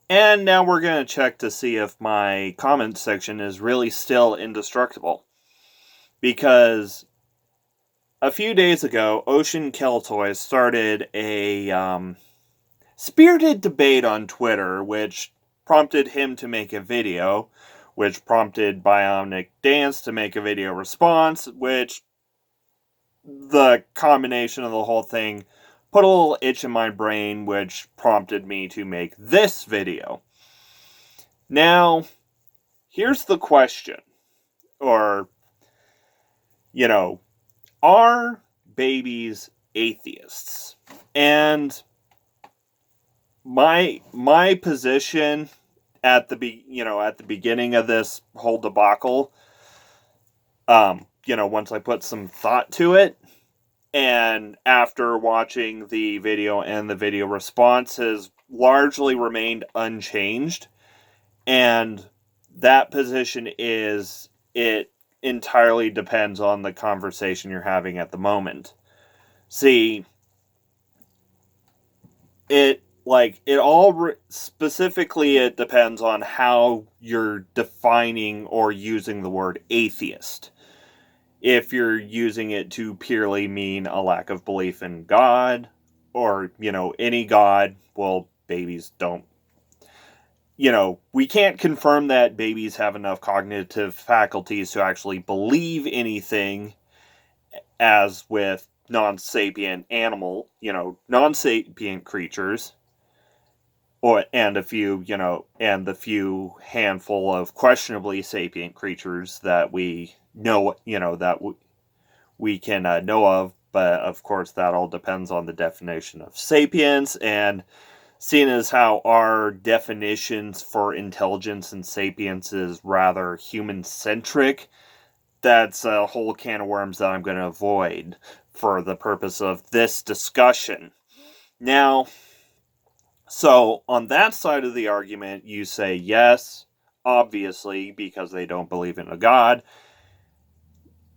And now we're going to check to see if my comment section is really still indestructible. Because a few days ago, Ocean Keltoy started a spirited debate on Twitter, which prompted him to make a video, which prompted Bionic Dance to make a video response, which the combination of the whole thing put a little itch in my brain, which prompted me to make this video. Now, here's the question. Or, are babies atheists? And my position at the beginning of this whole debacle, once I put some thought to it, and after watching the video and the video response, has largely remained unchanged. And that position is, it entirely depends on the conversation you're having at the moment. See, specifically it depends on how you're defining or using the word atheist. If you're using it to purely mean a lack of belief in God, or, any God, well, babies don't. We can't confirm that babies have enough cognitive faculties to actually believe anything, as with non-sapient non-sapient creatures, and the few handful of questionably sapient creatures that we know, we can know of. But of course, that all depends on the definition of sapience, and seeing as how our definitions for intelligence and sapience is rather human-centric, that's a whole can of worms that I'm going to avoid for the purpose of this discussion. Now, so on that side of the argument, you say yes, obviously, because they don't believe in a God.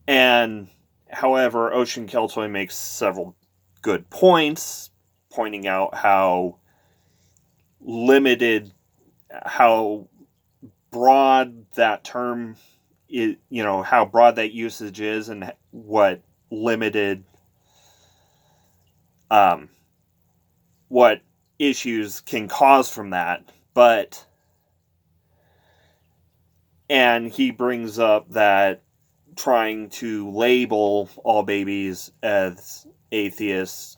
And however, Ocean Keltoy makes several good points, pointing out how limited, how broad that term is, how broad that usage is, and what limited, what issues can cause from that. And he brings up that trying to label all babies as atheists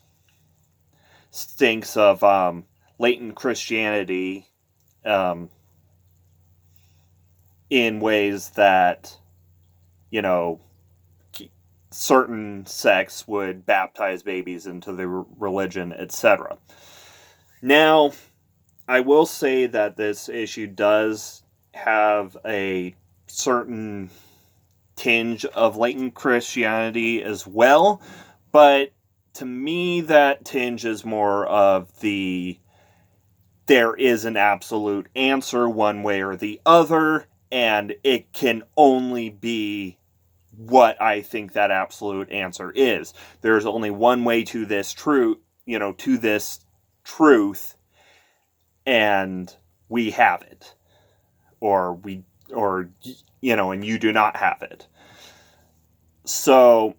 stinks of latent Christianity, in ways that, certain sects would baptize babies into the religion, etc. Now, I will say that this issue does have a certain tinge of latent Christianity as well, but to me that tinge is more of there is an absolute answer one way or the other, and it can only be what I think that absolute answer is. There's only one way to this truth, and we have it. And you do not have it. So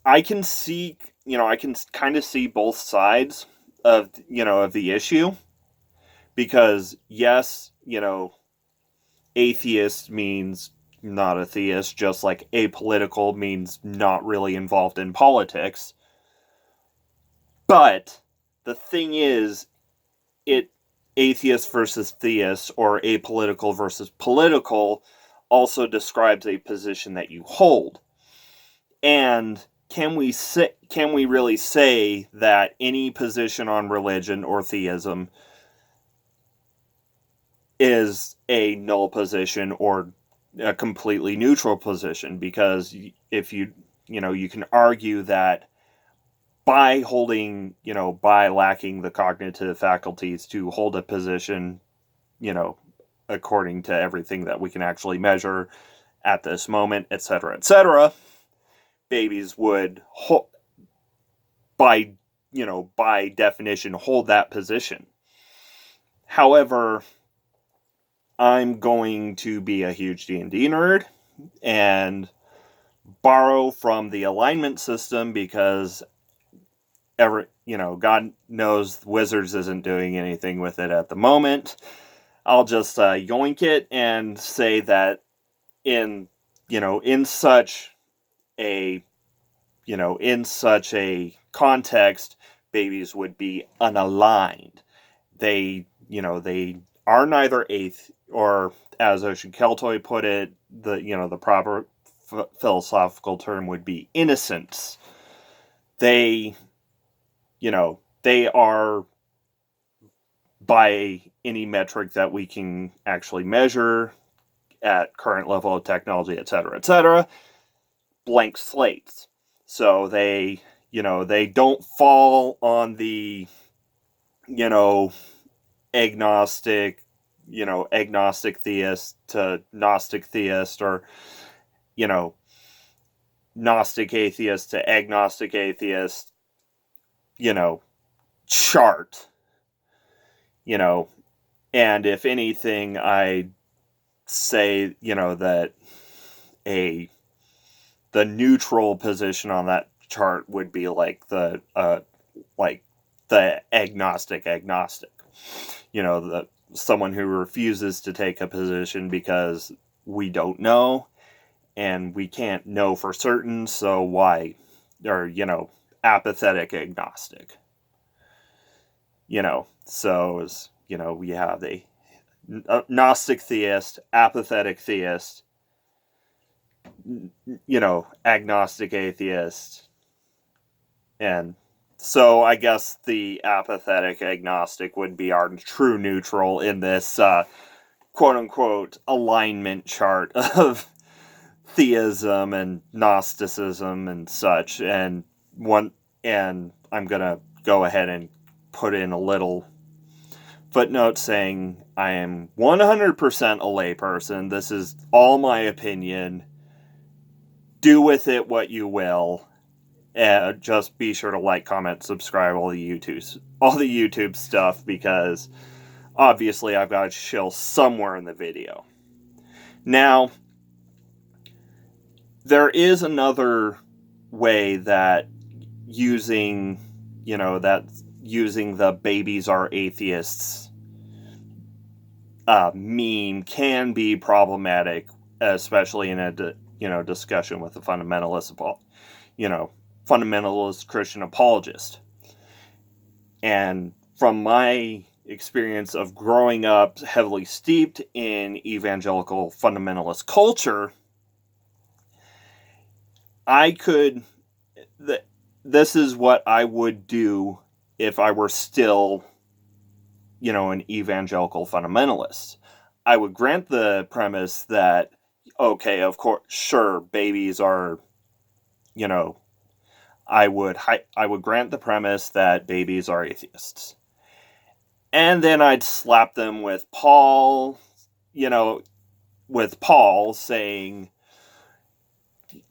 I can see, I can kind of see both sides of the issue, because yes, atheist means not a theist, just like apolitical means not really involved in politics. But the thing is, atheist versus theist, or apolitical versus political, also describes a position that you hold. And can we really say that any position on religion or theism is a null position or a completely neutral position? Because if you can argue that by lacking the cognitive faculties to hold a position, according to everything that we can actually measure at this moment, etc., babies would, by definition, hold that position. However, I'm going to be a huge D&D nerd and borrow from the alignment system because God knows Wizards isn't doing anything with it at the moment. I'll just yoink it and say that in such a context, babies would be unaligned. They are neither or, as Ocean Keltoy put it, the proper philosophical term would be innocents. They are, by any metric that we can actually measure at current level of technology, etc., blank slates. So they don't fall on the, agnostic, agnostic theist to Gnostic theist, or, Gnostic atheist to agnostic atheist, chart. And if anything, I say, that the neutral position on that chart would be like the agnostic, someone who refuses to take a position because we don't know and we can't know for certain, so why? Or, apathetic agnostic. So we have the Gnostic theist, apathetic theist, agnostic atheist. And so I guess the apathetic agnostic would be our true neutral in this quote-unquote alignment chart of theism and Gnosticism and such. And I'm going to go ahead and put in a little footnote saying I am 100% a layperson. This is all my opinion. Do with it what you will. Just be sure to like, comment, subscribe, all the YouTube stuff, because obviously I've got to chill somewhere in the video. Now, there is another way that using the babies are atheists meme can be problematic, especially in a discussion with a fundamentalist Christian apologist. And from my experience of growing up heavily steeped in evangelical fundamentalist culture, this is what I would do if I were still, an evangelical fundamentalist. I would grant the premise that, okay, of course, sure, babies are, I would grant the premise that babies are atheists. And then I'd slap them with Paul saying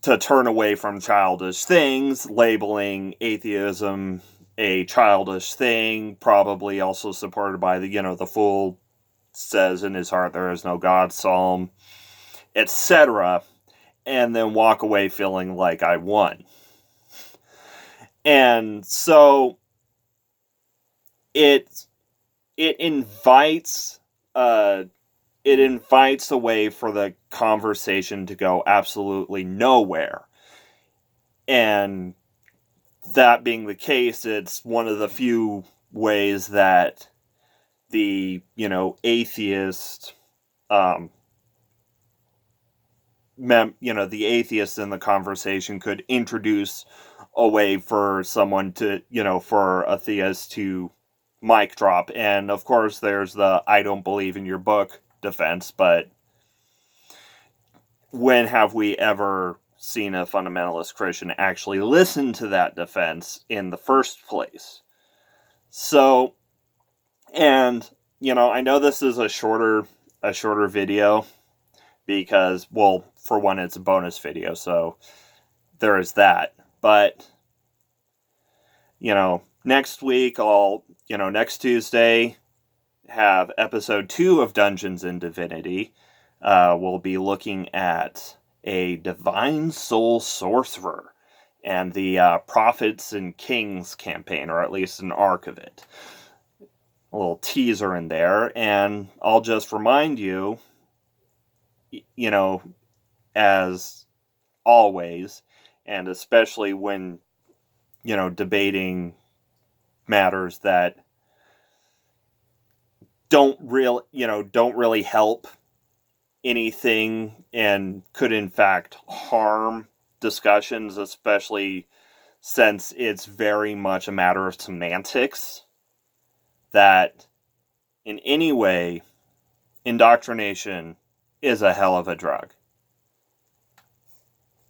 to turn away from childish things, labeling atheism a childish thing, probably also supported by the fool says in his heart there is no God psalm, etc., and then walk away feeling like I won. And so it invites a way for the conversation to go absolutely nowhere. And that being the case, it's one of the few ways that the atheist the atheist in the conversation could introduce a way for someone to, for a theist to mic drop. And of course there's the I don't believe in your book defense, but when have we ever seen a fundamentalist Christian actually listen to that defense in the first place? So, and I know this is a shorter video because, well, for one, it's a bonus video, so there is that. But next week next Tuesday have episode 2 of Dungeons and Divinity. We'll be looking at a divine soul sorcerer and the Prophets and Kings campaign, or at least an arc of it. A little teaser in there, and I'll just remind you, as always, and especially when, debating matters that don't really help anything and could in fact harm discussions, especially since it's very much a matter of semantics, that in any way, indoctrination is a hell of a drug.